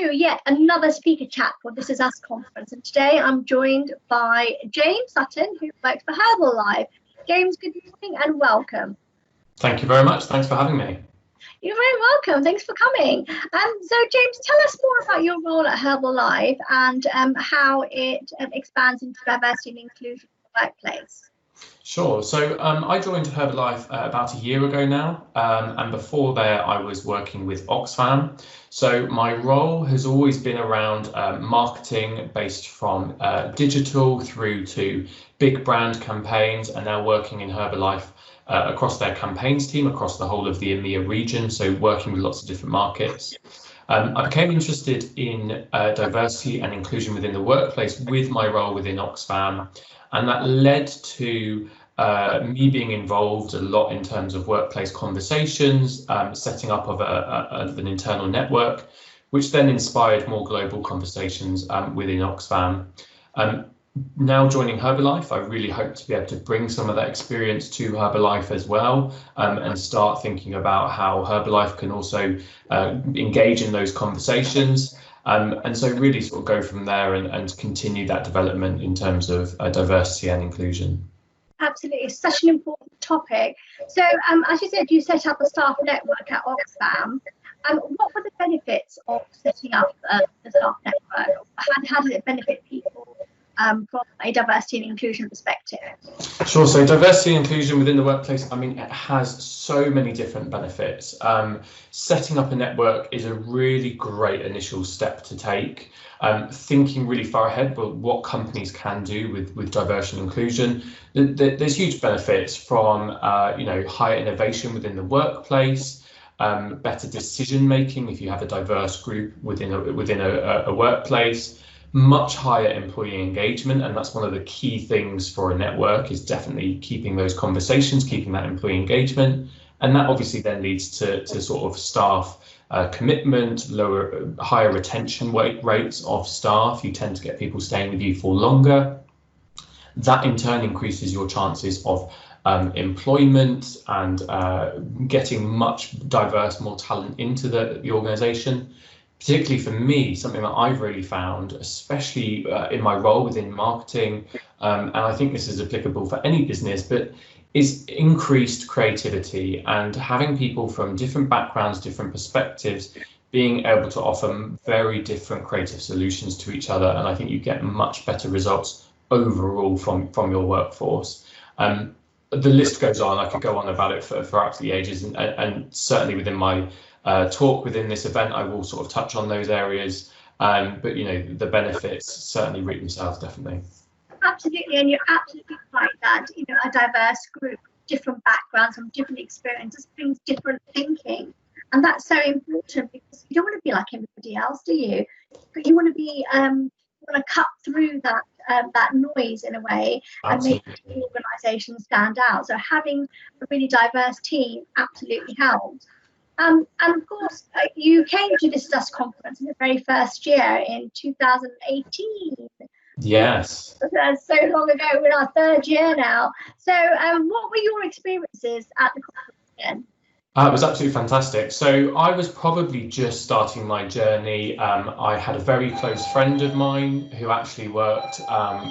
to yet another speaker chat for This Is Us conference, and today I'm joined by James Sutton, who works for Herbalife. James, good morning and welcome. Thank you very much. Thanks for having me. You're very welcome. Thanks for coming. So James, tell us more about your role at Herbalife and how it expands into diversity and inclusion in the workplace. Sure. So I joined Herbalife about a year ago now, and before there I was working with Oxfam. So my role has always been around marketing, based from digital through to big brand campaigns, and now working in Herbalife across their campaigns team across the whole of the EMEA region, so working with lots of different markets. I became interested in diversity and inclusion within the workplace with my role within Oxfam, and that led to me being involved a lot in terms of workplace conversations, setting up of an internal network, which then inspired more global conversations within Oxfam. Now joining Herbalife, I really hope to be able to bring some of that experience to Herbalife as well, and start thinking about how Herbalife can also engage in those conversations. And so really sort of go from there and continue that development in terms of diversity and inclusion. Absolutely, it's such an important topic. So as you said, you set up a staff network at Oxfam. What were the benefits of setting up the staff network? How did it benefit people from a diversity and inclusion perspective? Sure. So diversity and inclusion within the workplace, I mean, it has so many different benefits. Setting up a network is a really great initial step to take. Thinking really far ahead, but what companies can do with diversity and inclusion. There's huge benefits from higher innovation within the workplace, better decision making if you have a diverse group within a workplace. Much higher employee engagement, and that's one of the key things for a network, is definitely keeping those conversations, keeping that employee engagement, and that obviously then leads to sort of staff commitment, higher retention rates of staff. You tend to get people staying with you for longer. That in turn increases your chances of employment and getting much more talent into the organisation. Particularly for me, something that I've really found, especially in my role within marketing, and I think this is applicable for any business, but is increased creativity and having people from different backgrounds, different perspectives, being able to offer very different creative solutions to each other. And I think you get much better results overall from your workforce. The list goes on. I could go on about it for absolutely ages, and certainly within my talk within this event, I will sort of touch on those areas, but the benefits certainly reap themselves, definitely. Absolutely, and you're absolutely right that a diverse group, different backgrounds and different experiences brings different thinking, and that's so important because you don't want to be like everybody else, do you? But you want to be you want to cut through that noise in a way. Absolutely. And make the organisation stand out. So having a really diverse team absolutely helps. And of course, you came to this Us conference in the very first year in 2018. Yes. That's so long ago. We're in our third year now. So what were your experiences at the conference again? It was absolutely fantastic. So I was probably just starting my journey. I had a very close friend of mine who actually worked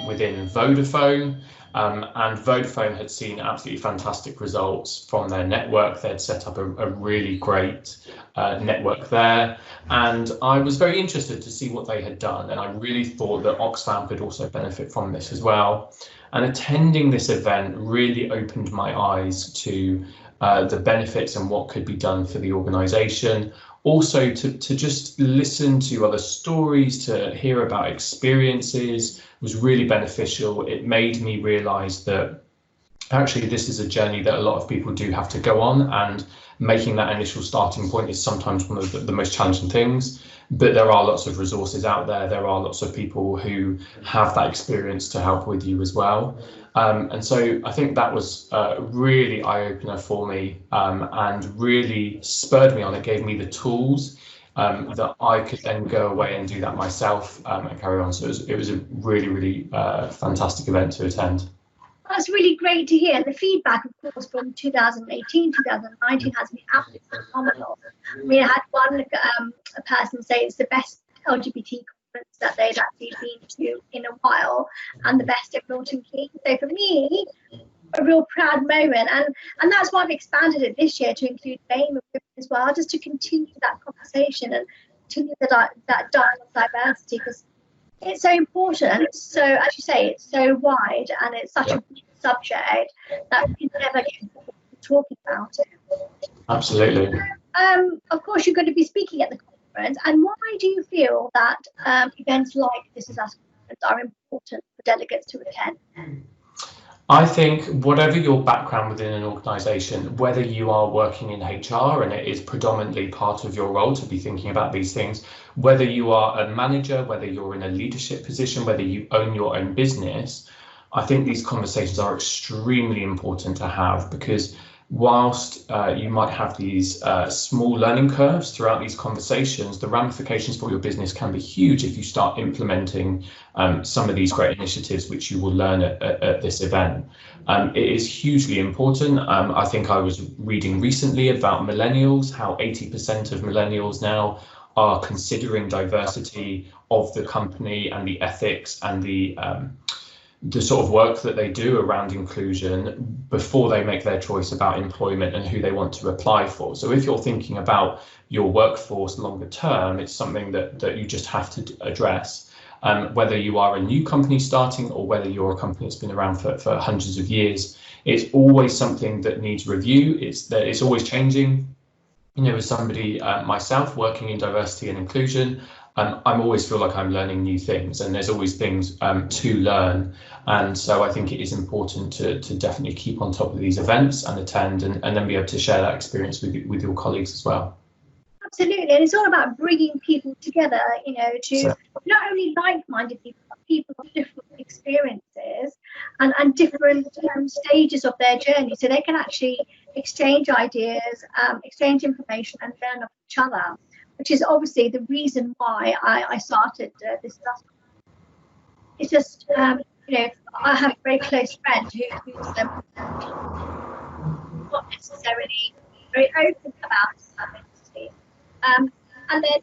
within Vodafone. And Vodafone had seen absolutely fantastic results from their network. They'd set up a really great network there. And I was very interested to see what they had done. And I really thought that Oxfam could also benefit from this as well. And attending this event really opened my eyes to the benefits and what could be done for the organisation. Also to just listen to other stories, to hear about experiences was really beneficial. It made me realise that actually this is a journey that a lot of people do have to go on, and making that initial starting point is sometimes one of the most challenging things. But there are lots of resources out there. There are lots of people who have that experience to help with you as well. And so I think that was really eye-opener for me, and really spurred me on. It gave me the tools that I could then go away and do that myself and carry on. So it was a really, really fantastic event to attend. That's really great to hear. The feedback, of course, from 2018, 2019 has been absolutely phenomenal. I mean, I had one person say it's the best LGBT conference that they'd actually been to in a while, and the best of Milton Keynes. So for me, a real proud moment, and that's why I've expanded it this year to include BAME and women as well, just to continue that conversation and continue that dialogue diversity, because it's so important. So as you say, it's so wide and it's such a big subject that we can never get talking about it. Absolutely. Of course, you're going to be speaking at the conference, and why do you feel that events like This Is Us conference are important for delegates to attend? I think whatever your background within an organisation, whether you are working in HR and it is predominantly part of your role to be thinking about these things, whether you are a manager, whether you're in a leadership position, whether you own your own business, I think these conversations are extremely important to have, because whilst you might have these small learning curves throughout these conversations, the ramifications for your business can be huge if you start implementing some of these great initiatives which you will learn at this event. It is hugely important. I think I was reading recently about millennials, how 80% of millennials now are considering diversity of the company and the ethics and the sort of work that they do around inclusion before they make their choice about employment and who they want to apply for. So if you're thinking about your workforce longer term, it's something that you just have to address. Whether you are a new company starting or whether you're a company that's been around for hundreds of years, it's always something that needs review. It's always changing. You know, as somebody myself working in diversity and inclusion, I always feel like I'm learning new things, and there's always things to learn. And so I think it is important to definitely keep on top of these events and attend, and then be able to share that experience with your colleagues as well. Absolutely, and it's all about bringing people together, you know, to not only like-minded people, but people of different experiences and different stages of their journey, so they can actually exchange ideas, exchange information, and learn of each other, which is obviously the reason why I started this stuff. It's just, you know, I have a very close friend who's not necessarily very open about diversity. And then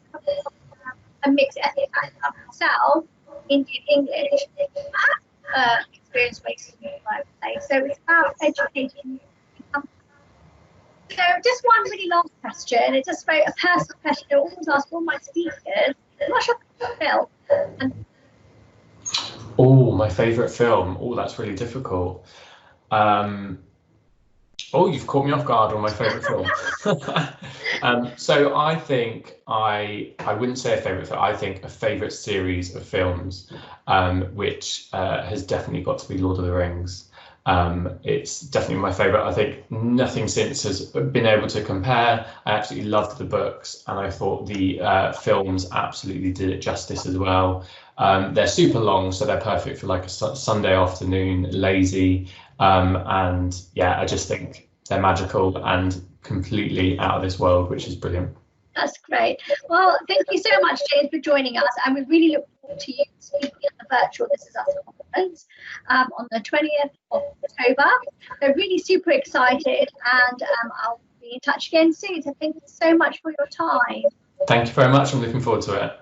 a mixed ethnic background myself, Indian English, I have experienced racism in my workplace. So it's about educating. So just one really last question. It's just very a personal question. I always ask all my speakers, what's your favourite film? Oh, my favourite film. Oh, that's really difficult. Oh, you've caught me off guard on my favourite film. So I think I wouldn't say a favourite film. I think a favourite series of films, which has definitely got to be Lord of the Rings. It's definitely my favourite. I think nothing since has been able to compare. I absolutely loved the books, and I thought the films absolutely did it justice as well. They're super long, so they're perfect for like a Sunday afternoon, lazy. And yeah, I just think they're magical and completely out of this world, which is brilliant. That's great. Well, thank you so much, James, for joining us, and we really look forward to you speaking at the virtual This Is Us conference on the 20th of October. We're really super excited, and I'll be in touch again soon. So thank you so much for your time. Thank you very much. I'm looking forward to it.